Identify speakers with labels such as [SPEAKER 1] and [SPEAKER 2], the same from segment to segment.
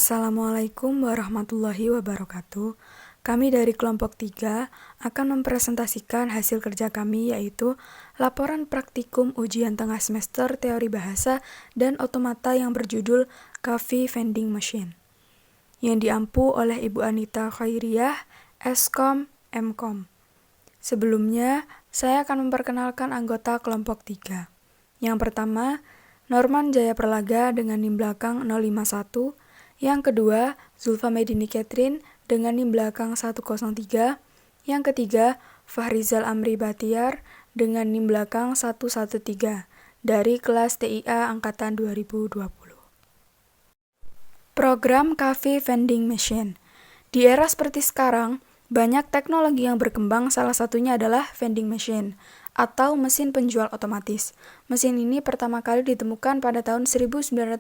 [SPEAKER 1] Assalamualaikum warahmatullahi wabarakatuh. Kami dari kelompok 3 akan mempresentasikan hasil kerja kami, yaitu laporan praktikum ujian tengah semester teori bahasa dan otomata yang berjudul Coffee Vending Machine, yang diampu oleh Ibu Anita Khairiyah, Eskom, Mkom. Sebelumnya, saya akan memperkenalkan anggota kelompok 3. Yang pertama, Norman Jaya Perlaga dengan NIM belakang 051. Yang kedua, Zulfa Medini Catherine dengan NIM belakang 103. Yang ketiga, Fahrizal Amri Batiar dengan NIM belakang 113 dari kelas TIA angkatan 2020. Program Coffee Vending Machine. Di era seperti sekarang, banyak teknologi yang berkembang, salah satunya adalah vending machine atau mesin penjual otomatis. Mesin ini pertama kali ditemukan pada tahun 1988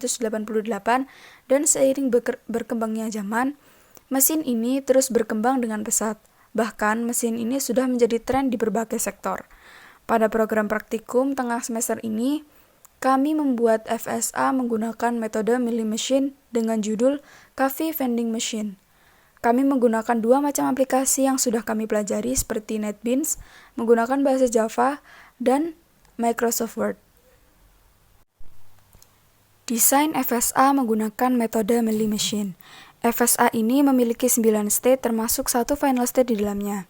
[SPEAKER 1] dan seiring berkembangnya zaman, mesin ini terus berkembang dengan pesat. Bahkan mesin ini sudah menjadi tren di berbagai sektor. Pada program praktikum tengah semester ini, kami membuat FSA menggunakan metode milling machine dengan judul Coffee Vending Machine. Kami menggunakan dua macam aplikasi yang sudah kami pelajari seperti NetBeans, menggunakan bahasa Java, dan Microsoft Word. Desain FSA menggunakan metode milling machine. FSA ini memiliki 9 state termasuk satu final state di dalamnya.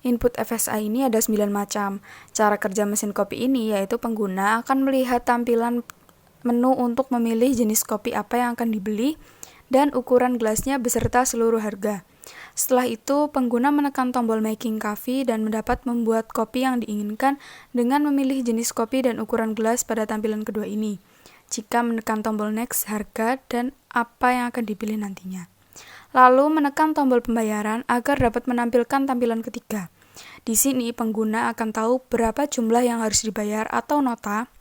[SPEAKER 1] Input FSA ini ada 9 macam. Cara kerja mesin kopi ini yaitu pengguna akan melihat tampilan menu untuk memilih jenis kopi apa yang akan dibeli dan ukuran gelasnya beserta seluruh harga. Setelah itu, pengguna menekan tombol making coffee dan mendapat membuat kopi yang diinginkan dengan memilih jenis kopi dan ukuran gelas pada tampilan kedua ini. Jika menekan tombol next, harga dan apa yang akan dipilih nantinya. Lalu menekan tombol pembayaran agar dapat menampilkan tampilan ketiga. Di sini pengguna akan tahu berapa jumlah yang harus dibayar atau nota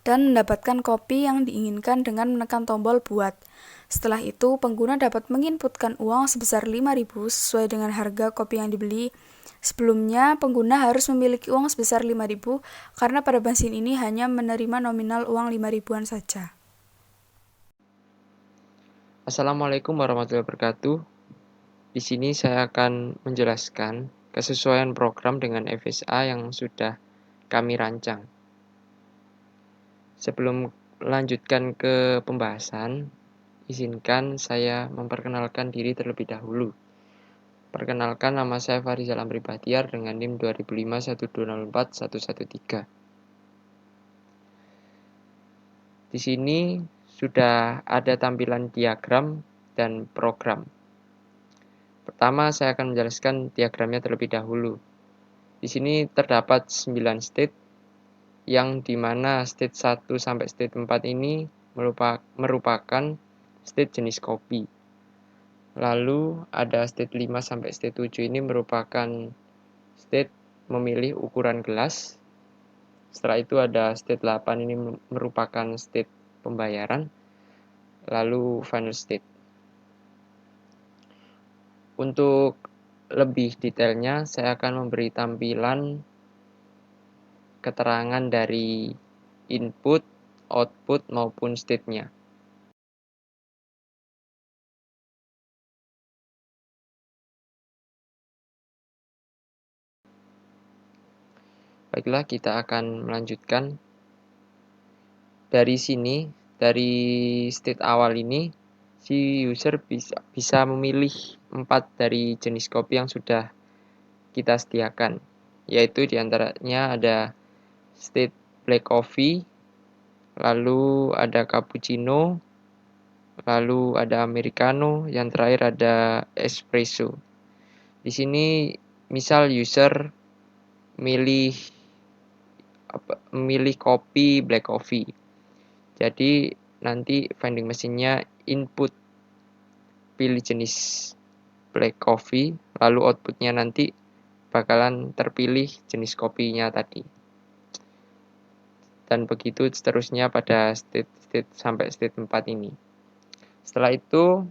[SPEAKER 1] dan mendapatkan kopi yang diinginkan dengan menekan tombol buat. Setelah itu, pengguna dapat menginputkan uang sebesar 5.000 sesuai dengan harga kopi yang dibeli. Sebelumnya, pengguna harus memiliki uang sebesar 5.000 karena pada mesin ini hanya menerima nominal uang 5.000-an saja.
[SPEAKER 2] Assalamualaikum warahmatullahi wabarakatuh. Di sini saya akan menjelaskan kesesuaian program dengan FSA yang sudah kami rancang. Sebelum melanjutkan ke pembahasan, izinkan saya memperkenalkan diri terlebih dahulu. Perkenalkan, nama saya Fahrizal Amri Batiar dengan NIM 2005-1204113. Di sini sudah ada tampilan diagram dan program. Pertama, saya akan menjelaskan diagramnya terlebih dahulu. Di sini terdapat 9 state, yang dimana state 1 sampai state 4 ini merupakan state jenis kopi. Lalu ada state 5 sampai state 7 ini merupakan state memilih ukuran gelas. Setelah itu ada state 8 ini merupakan state pembayaran. Lalu final state. Untuk lebih detailnya, saya akan memberi tampilan keterangan dari input, output, maupun state-nya. Baiklah, kita akan melanjutkan. Dari sini, dari state awal ini, si user bisa memilih 4 dari jenis kopi yang sudah kita sediakan, yaitu diantaranya ada state black coffee, lalu ada cappuccino, lalu ada americano, yang terakhir ada espresso. Di sini misal user memilih kopi black coffee. Jadi nanti vending machine-nya input pilih jenis black coffee, lalu output-nya nanti bakalan terpilih jenis kopinya tadi. Dan begitu seterusnya pada state sampai state 4 ini. Setelah itu,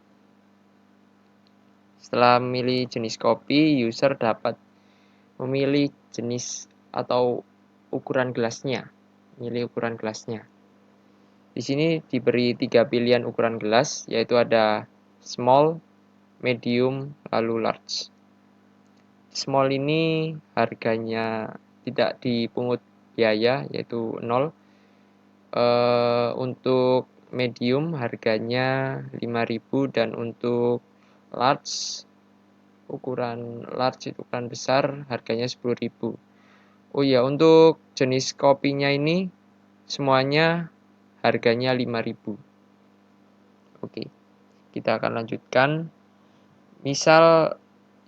[SPEAKER 2] setelah memilih jenis kopi, user dapat memilih jenis atau ukuran gelasnya. Milih ukuran gelasnya. Di sini diberi 3 pilihan ukuran gelas, yaitu ada small, medium, lalu large. Small ini harganya tidak dipungut biaya, yaitu 0. Untuk medium harganya 5.000 dan untuk large, ukuran large itu ukuran besar, harganya 10.000. Oh iya, untuk jenis kopinya ini semuanya harganya 5.000. Oke, kita akan lanjutkan. Misal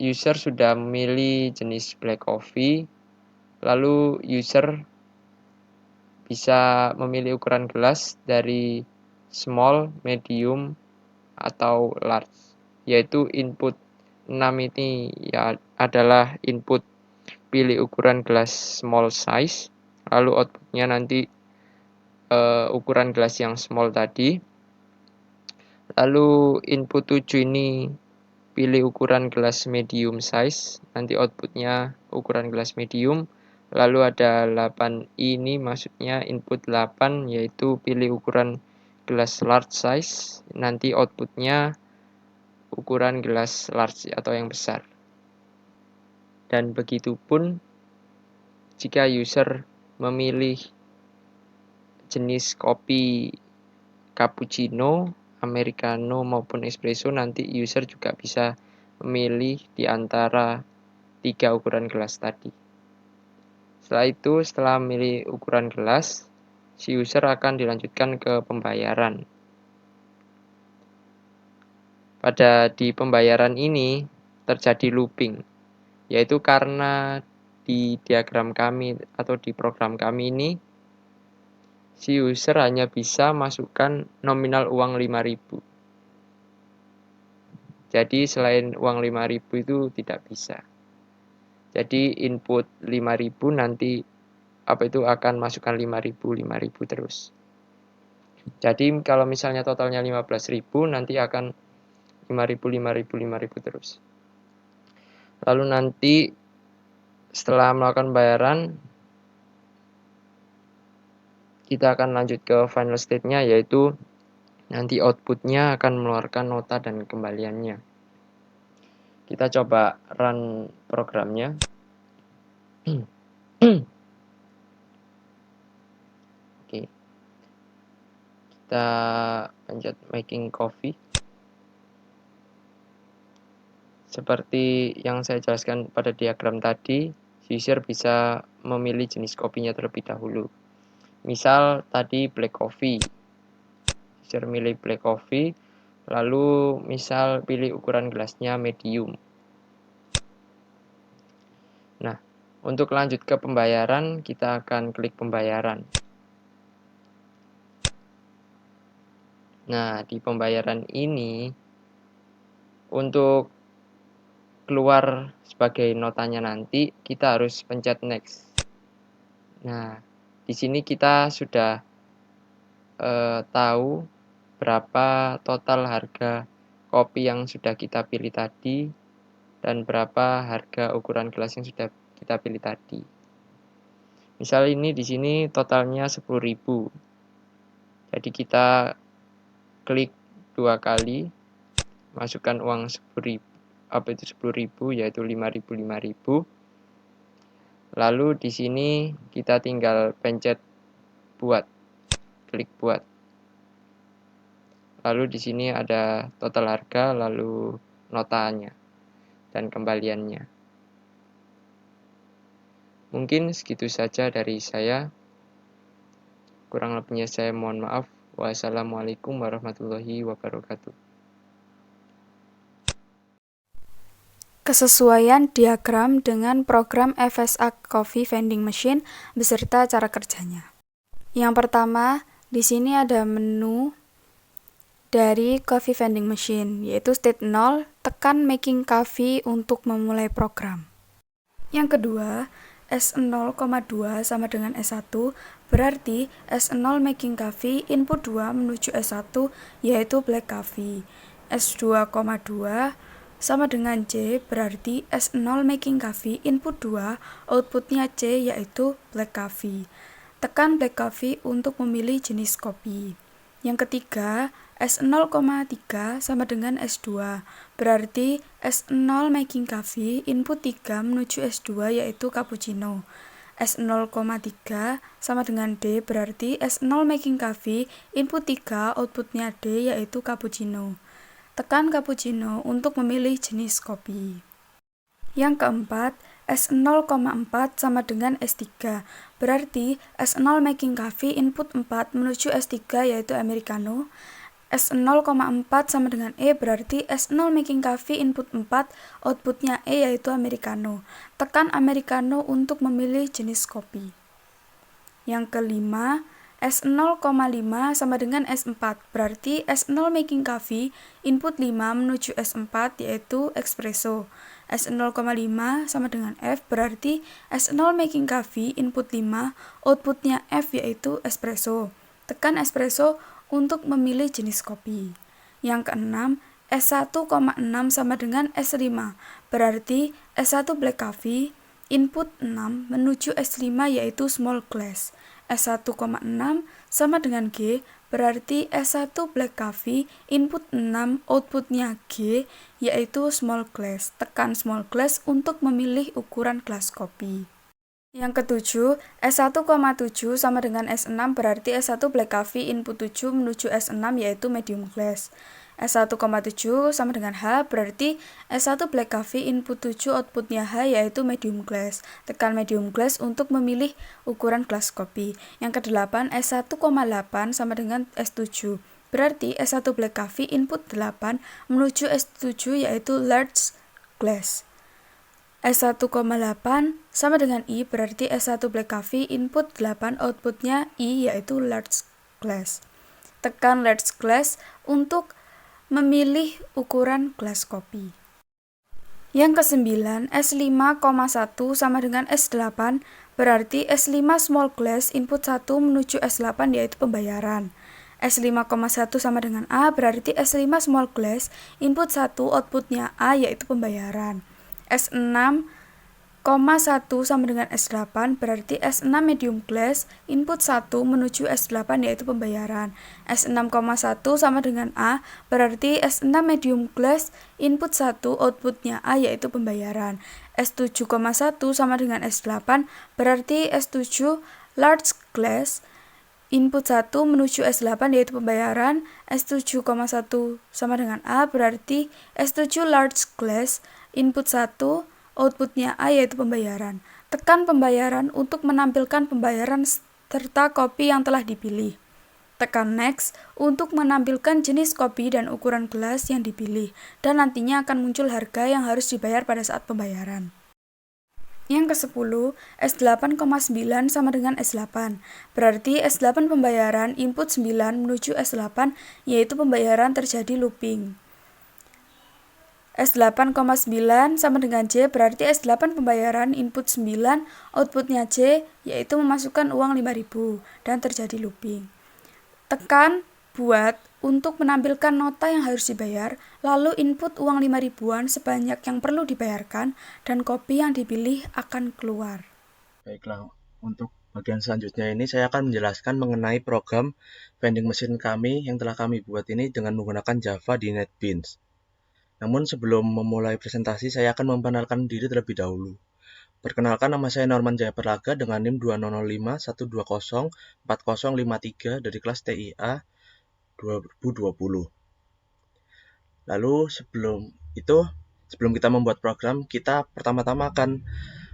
[SPEAKER 2] user sudah memilih jenis black coffee, lalu user bisa memilih ukuran gelas dari small, medium, atau large, yaitu input 6 ini ya adalah input pilih ukuran gelas small size, lalu outputnya nanti ukuran gelas yang small tadi, lalu input 7 ini pilih ukuran gelas medium size, nanti outputnya ukuran gelas medium, lalu ada 8 ini maksudnya input 8 yaitu pilih ukuran gelas large size, nanti outputnya ukuran gelas large atau yang besar. Dan begitu pun jika user memilih jenis kopi cappuccino, americano maupun espresso, nanti user juga bisa memilih di antara 3 ukuran gelas tadi. Setelah itu, setelah memilih ukuran gelas, si user akan dilanjutkan ke pembayaran. Di pembayaran ini terjadi looping, yaitu karena di diagram kami atau di program kami ini si user hanya bisa masukkan nominal uang 5.000. Jadi selain uang 5.000 itu tidak bisa. Jadi input 5.000 nanti akan masukkan 5.000 terus. Jadi kalau misalnya totalnya 15.000 nanti akan 5.000 terus. Lalu nanti setelah melakukan bayaran, kita akan lanjut ke final state-nya, yaitu nanti outputnya akan mengeluarkan nota dan kembaliannya. Kita coba run programnya. Oke. Kita pencet making coffee. Seperti yang saya jelaskan pada diagram tadi, user bisa memilih jenis kopinya terlebih dahulu. Misal tadi black coffee. User milih black coffee, lalu misal pilih ukuran gelasnya medium. Nah, untuk lanjut ke pembayaran, kita akan klik pembayaran. Nah, di pembayaran ini, untuk keluar sebagai notanya nanti, kita harus pencet next. Nah, di sini kita sudah tahu berapa total harga kopi yang sudah kita pilih tadi dan berapa harga ukuran gelas yang sudah kita pilih tadi. Misal ini di sini totalnya 10.000. Jadi kita klik 2 kali, masukkan uang 10.000, 10.000 yaitu 5.000. Lalu di sini kita tinggal pencet buat, klik buat. Lalu di sini ada total harga, lalu notanya dan kembaliannya. Mungkin segitu saja dari saya. Kurang lebihnya saya mohon maaf. Wassalamualaikum warahmatullahi wabarakatuh.
[SPEAKER 1] Kesesuaian diagram dengan program FSA Coffee Vending Machine beserta cara kerjanya. Yang pertama, di sini ada menu dari Coffee Vending Machine, yaitu state 0, tekan Making Coffee untuk memulai program. Yang kedua, S0,2 sama dengan S1, berarti S0 Making Coffee input 2 menuju S1, yaitu Black Coffee. S2,2 sama dengan C, berarti S0 Making Coffee input 2, outputnya C, yaitu Black Coffee. Tekan Black Coffee untuk memilih jenis kopi. Yang ketiga, S0,3 sama dengan S2. Berarti S0 making coffee, input 3 menuju S2 yaitu cappuccino. S0,3 sama dengan D, berarti S0 making coffee, input 3, outputnya D yaitu cappuccino. Tekan cappuccino untuk memilih jenis kopi. Yang keempat, S0,4 sama dengan S3. Berarti S0 making coffee input 4 menuju S3 yaitu Americano. S0,4 sama dengan E berarti S0 making coffee input 4, outputnya E yaitu Americano. Tekan Americano untuk memilih jenis kopi. Yang kelima, S0,5 sama dengan S4, berarti S0 making coffee, input 5 menuju S4 yaitu espresso. S0,5 sama dengan F, berarti S0 making coffee, input 5, outputnya F yaitu espresso. Tekan espresso untuk memilih jenis kopi. Yang keenam, S1,6 sama dengan S5, berarti S1 black coffee, input 6 menuju S5 yaitu small glass. S1,6 sama dengan G, berarti S1 black coffee, input 6, outputnya G, yaitu small glass. Tekan small glass untuk memilih ukuran gelas kopi. Yang ketujuh, S1,7 sama dengan S6, berarti S1 black coffee, input 7 menuju S6 yaitu medium glass. S1,7 sama dengan H, berarti S1 black coffee, input 7, outputnya H yaitu medium glass. Tekan medium glass untuk memilih ukuran gelas kopi. Yang kedelapan, S1,8 sama dengan S7, berarti S1 black coffee, input 8 menuju S7 yaitu large glass. S1,8 sama dengan I, berarti S1 black coffee, input 8, outputnya I yaitu large glass. Tekan large glass untuk memilih ukuran gelas kopi. Yang kesembilan, S5,1 sama dengan S8, berarti S5 small glass, input 1 menuju S8 yaitu pembayaran. S5,1 sama dengan A, berarti S5 small glass, input 1, outputnya A yaitu pembayaran. S6,1 sama dengan S8, berarti S6 medium glass, input 1 menuju S8 yaitu pembayaran. S6,1 sama dengan A, berarti S6 medium glass, input 1, outputnya A yaitu pembayaran. S7,1 sama dengan S8, berarti S7 large glass, input 1 menuju S8 yaitu pembayaran. S7,1 sama dengan A, berarti S7 large glass, input 1, outputnya A yaitu pembayaran. Tekan pembayaran untuk menampilkan pembayaran serta kopi yang telah dipilih. Tekan next untuk menampilkan jenis kopi dan ukuran gelas yang dipilih, dan nantinya akan muncul harga yang harus dibayar pada saat pembayaran. Yang ke-10, S8,9 sama dengan S8, berarti S8 pembayaran, input 9 menuju S8 yaitu pembayaran terjadi looping. S8,9 sama dengan J, berarti S8 pembayaran, input 9, outputnya J, yaitu memasukkan uang 5.000 dan terjadi looping. Tekan buat untuk menampilkan nota yang harus dibayar, lalu input uang 5.000-an sebanyak yang perlu dibayarkan, dan kopi yang dipilih akan keluar.
[SPEAKER 3] Baiklah, untuk bagian selanjutnya ini saya akan menjelaskan mengenai program vending machine kami yang telah kami buat ini dengan menggunakan Java di NetBeans. Namun sebelum memulai presentasi, saya akan memperkenalkan diri terlebih dahulu. Perkenalkan, nama saya Norman Jaya Perlaga dengan NIM 200512040053 dari kelas TIA 2020. Lalu sebelum kita membuat program, kita pertama-tama akan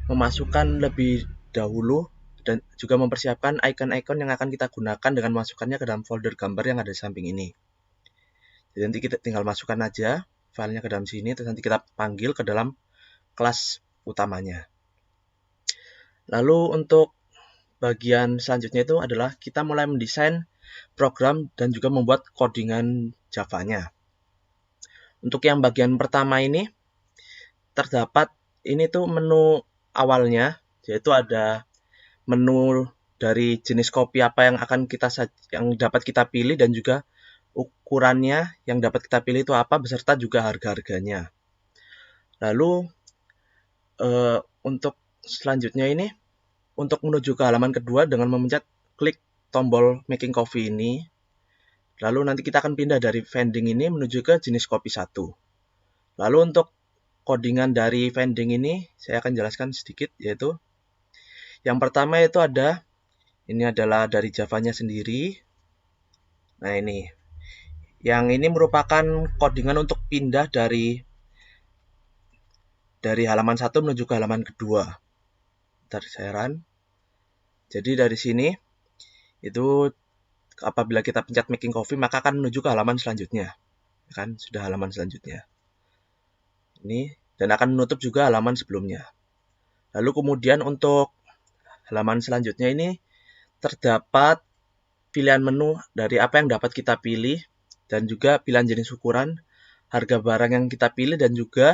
[SPEAKER 3] memasukkan lebih dahulu dan juga mempersiapkan icon-icon yang akan kita gunakan dengan masukkannya ke dalam folder gambar yang ada di samping ini. Jadi nanti kita tinggal masukkan aja filenya ke dalam sini, terus nanti kita panggil ke dalam kelas utamanya. Lalu untuk bagian selanjutnya itu adalah kita mulai mendesain program dan juga membuat codingan Java-nya. Untuk yang bagian pertama ini terdapat ini tuh menu awalnya, yaitu ada menu dari jenis kopi apa yang dapat kita pilih dan juga ukurannya yang dapat kita pilih itu apa beserta juga harga-harganya. Lalu untuk selanjutnya ini untuk menuju ke halaman kedua dengan memencet klik tombol making coffee ini, Lalu nanti kita akan pindah dari vending ini menuju ke jenis kopi 1. Lalu untuk codingan dari vending ini saya akan jelaskan sedikit, yaitu yang pertama itu ini adalah dari Java-nya sendiri. Nah, ini. Yang ini merupakan codingan untuk pindah dari halaman 1 menuju ke halaman kedua. Bentar, saya run. Jadi dari sini itu apabila kita pencet making coffee maka akan menuju ke halaman selanjutnya. Kan sudah halaman selanjutnya. Ini dan akan menutup juga halaman sebelumnya. Lalu kemudian untuk halaman selanjutnya ini terdapat pilihan menu dari apa yang dapat kita pilih dan juga pilihan jenis ukuran, harga barang yang kita pilih dan juga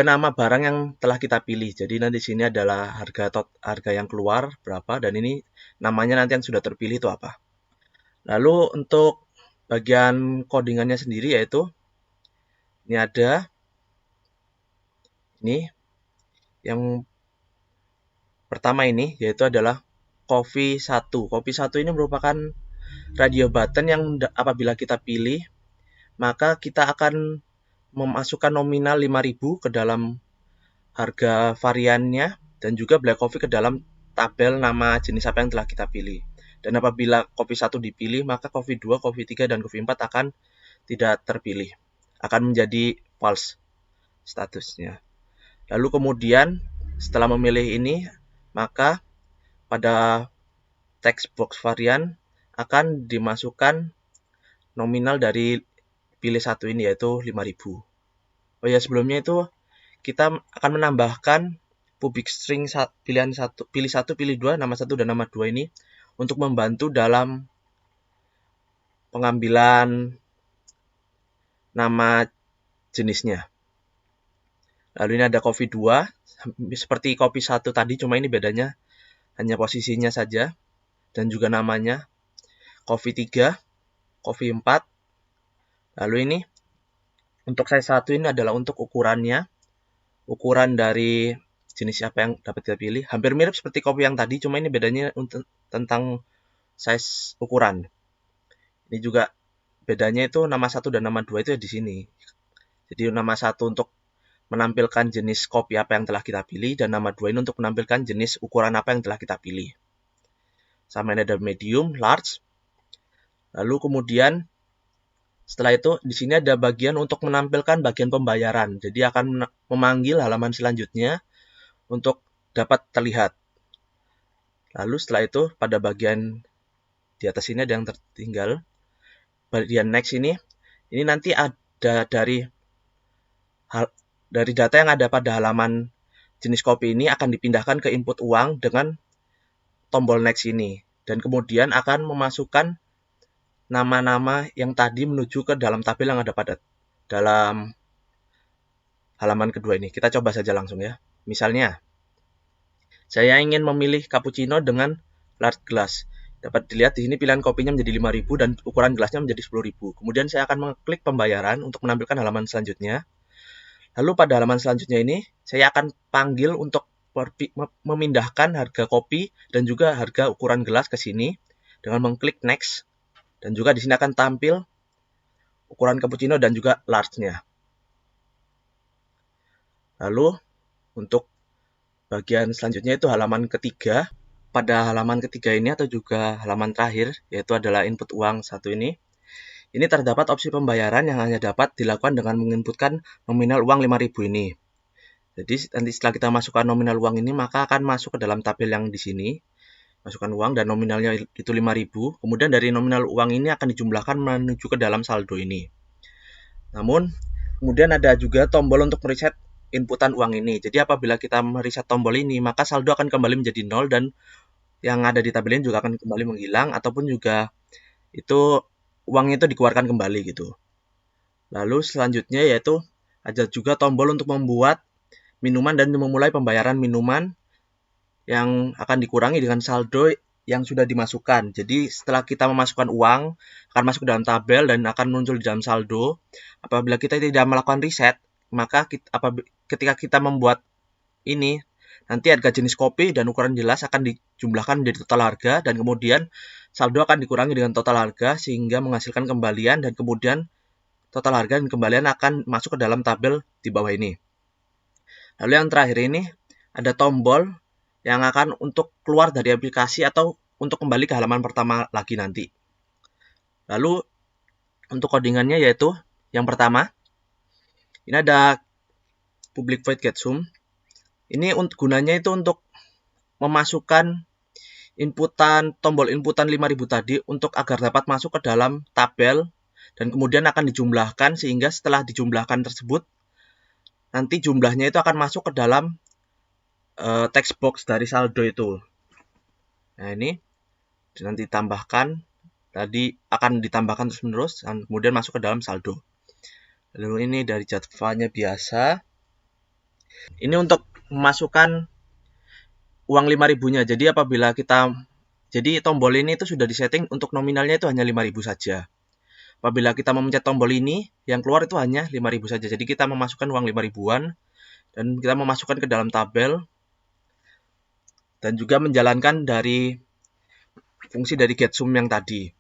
[SPEAKER 3] nama barang yang telah kita pilih. Jadi nanti di sini adalah harga yang keluar berapa dan ini namanya nanti yang sudah terpilih itu apa. Lalu untuk bagian codingannya sendiri yaitu ini ada yang pertama ini yaitu adalah Coffee 1. Coffee 1 ini merupakan radio button yang apabila kita pilih maka kita akan memasukkan nominal 5.000 ke dalam harga variannya dan juga black coffee ke dalam tabel nama jenis apa yang telah kita pilih. Dan apabila kopi 1 dipilih, maka kopi 2, kopi 3, dan kopi 4 akan tidak terpilih. Akan menjadi false statusnya. Lalu kemudian setelah memilih ini, maka pada text box varian akan dimasukkan nominal dari pilih 1 ini yaitu 5.000. Oh ya, sebelumnya itu kita akan menambahkan public string pilih 1, pilih 2, nama 1 dan nama 2 ini untuk membantu dalam pengambilan nama jenisnya. Lalu ini ada kopi 2, seperti kopi 1 tadi, cuma ini bedanya hanya posisinya saja dan juga namanya. Kopi 3, kopi 4. Lalu ini untuk size 1 ini adalah untuk ukurannya. Ukuran dari jenis apa yang dapat kita pilih. Hampir mirip seperti kopi yang tadi, cuma ini bedanya tentang size ukuran. Ini juga bedanya itu nama 1 dan nama 2 itu di sini. Jadi nama 1 untuk menampilkan jenis kopi apa yang telah kita pilih dan nama 2 ini untuk menampilkan jenis ukuran apa yang telah kita pilih. Sama ini ada medium, large. Lalu kemudian setelah itu di sini ada bagian untuk menampilkan bagian pembayaran. Jadi akan memanggil halaman selanjutnya untuk dapat terlihat. Lalu setelah itu pada bagian di atas ini ada yang tertinggal. Bagian next ini nanti ada dari data yang ada pada halaman jenis kopi ini akan dipindahkan ke input uang dengan tombol next ini. Dan kemudian akan memasukkan nama-nama yang tadi menuju ke dalam tabel yang ada pada dalam halaman kedua ini. Kita coba saja langsung ya. Misalnya, saya ingin memilih cappuccino dengan large glass. Dapat dilihat di sini pilihan kopinya menjadi 5.000 dan ukuran gelasnya menjadi 10.000. Kemudian saya akan mengklik pembayaran untuk menampilkan halaman selanjutnya. Lalu pada halaman selanjutnya ini, saya akan panggil untuk memindahkan harga kopi dan juga harga ukuran gelas ke sini dengan mengklik next. Dan juga di sini akan tampil ukuran cappuccino dan juga large-nya. Lalu untuk bagian selanjutnya itu halaman ketiga. Pada halaman ketiga ini atau juga halaman terakhir, yaitu adalah input uang 1 ini. Ini terdapat opsi pembayaran yang hanya dapat dilakukan dengan menginputkan nominal uang 5.000 ini. Jadi nanti setelah kita masukkan nominal uang ini, maka akan masuk ke dalam tabel yang di sini. Masukkan uang dan nominalnya itu 5.000. Kemudian dari nominal uang ini akan dijumlahkan menuju ke dalam saldo ini. Namun, kemudian ada juga tombol untuk mereset inputan uang ini. Jadi apabila kita mereset tombol ini, maka saldo akan kembali menjadi 0 dan yang ada di tabel ini juga akan kembali menghilang ataupun juga itu uangnya itu dikeluarkan kembali gitu. Lalu selanjutnya yaitu ada juga tombol untuk membuat minuman dan memulai pembayaran minuman yang akan dikurangi dengan saldo yang sudah dimasukkan. Jadi setelah kita memasukkan uang, akan masuk ke dalam tabel dan akan muncul di dalam saldo. Apabila kita tidak melakukan reset, maka ketika kita membuat ini, nanti harga jenis kopi dan ukuran jelas akan dijumlahkan menjadi total harga dan kemudian saldo akan dikurangi dengan total harga sehingga menghasilkan kembalian, dan kemudian total harga dan kembalian akan masuk ke dalam tabel di bawah ini. Lalu yang terakhir ini ada tombol yang akan untuk keluar dari aplikasi atau untuk kembali ke halaman pertama lagi nanti. Lalu untuk codingannya yaitu yang pertama, ini ada public void getSum. Ini gunanya itu untuk memasukkan tombol inputan 5000 tadi untuk agar dapat masuk ke dalam tabel dan kemudian akan dijumlahkan, sehingga setelah dijumlahkan tersebut nanti jumlahnya itu akan masuk ke dalam text box dari saldo itu. Nah, ini nanti ditambahkan, tadi akan ditambahkan terus menerus dan kemudian masuk ke dalam saldo. Lalu ini dari Java-nya biasa. Ini untuk memasukkan uang 5.000-nya. Jadi tombol ini itu sudah disetting untuk nominalnya itu hanya 5.000 saja. Apabila kita memencet tombol ini, yang keluar itu hanya 5.000 saja. Jadi kita memasukkan uang 5.000-an dan kita memasukkan ke dalam tabel dan juga menjalankan dari fungsi dari getSum yang tadi.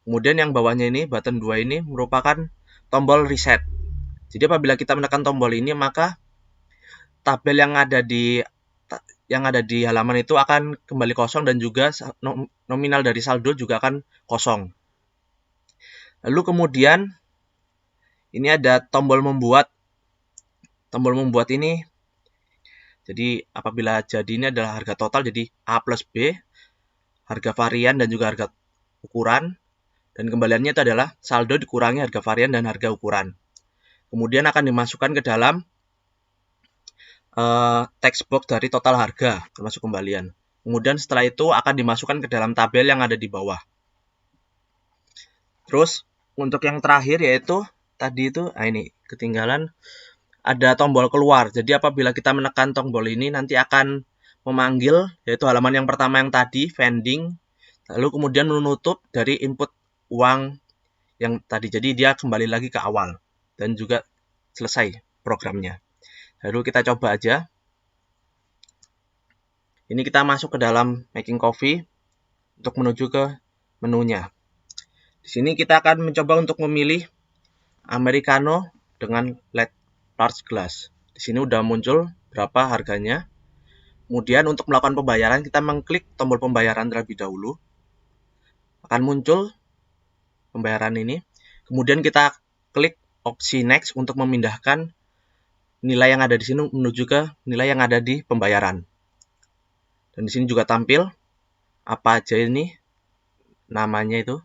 [SPEAKER 3] Kemudian yang bawahnya ini, button 2 ini merupakan tombol reset. Jadi apabila kita menekan tombol ini, maka tabel yang ada di halaman itu akan kembali kosong dan juga nominal dari saldo juga akan kosong. Lalu kemudian ini ada tombol membuat. Tombol membuat ini, jadi apabila jadi ini adalah harga total, jadi A plus B, harga varian dan juga harga ukuran, dan kembaliannya itu adalah saldo dikurangi harga varian dan harga ukuran. Kemudian akan dimasukkan ke dalam text box dari total harga termasuk kembalian. Kemudian setelah itu akan dimasukkan ke dalam tabel yang ada di bawah. Terus untuk yang terakhir yaitu tadi itu, ini ketinggalan, ada tombol keluar. Jadi apabila kita menekan tombol ini nanti akan memanggil yaitu halaman yang pertama yang tadi, vending, lalu kemudian menutup dari input uang yang tadi. Jadi dia kembali lagi ke awal dan juga selesai programnya. Lalu kita coba aja. Ini kita masuk ke dalam Making Coffee untuk menuju ke menunya. Di sini kita akan mencoba untuk memilih Americano dengan large glass. Di sini udah muncul berapa harganya. Kemudian untuk melakukan pembayaran kita mengklik tombol pembayaran terlebih dahulu. Akan muncul pembayaran ini. Kemudian kita klik opsi next untuk memindahkan nilai yang ada di sini menuju ke nilai yang ada di pembayaran. Dan di sini juga tampil apa aja ini namanya itu.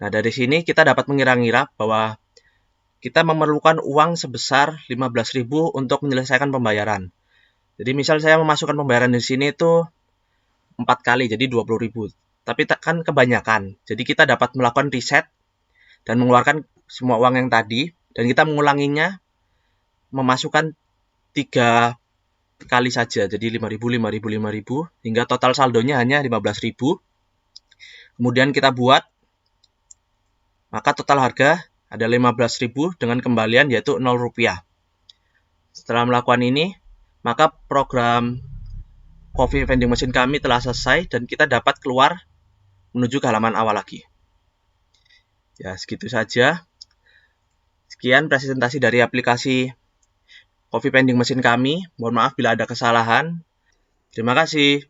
[SPEAKER 3] Nah, dari sini kita dapat mengira-ngira bahwa kita memerlukan uang sebesar 15.000 untuk menyelesaikan pembayaran. Jadi misal saya memasukkan pembayaran di sini itu 4 kali, jadi 20.000. Tapi kan kebanyakan. Jadi kita dapat melakukan reset dan mengeluarkan semua uang yang tadi. Dan kita mengulanginya memasukkan 3 kali saja. Jadi 5.000, 5.000, 5.000. Hingga total saldonya hanya 15.000. Kemudian kita buat. Maka total harga ada 15.000 dengan kembalian yaitu 0 rupiah. Setelah melakukan ini, maka program coffee vending machine kami telah selesai dan kita dapat keluar menuju ke halaman awal lagi. Ya, segitu saja. Sekian presentasi dari aplikasi coffee vending machine kami. Mohon maaf bila ada kesalahan. Terima kasih.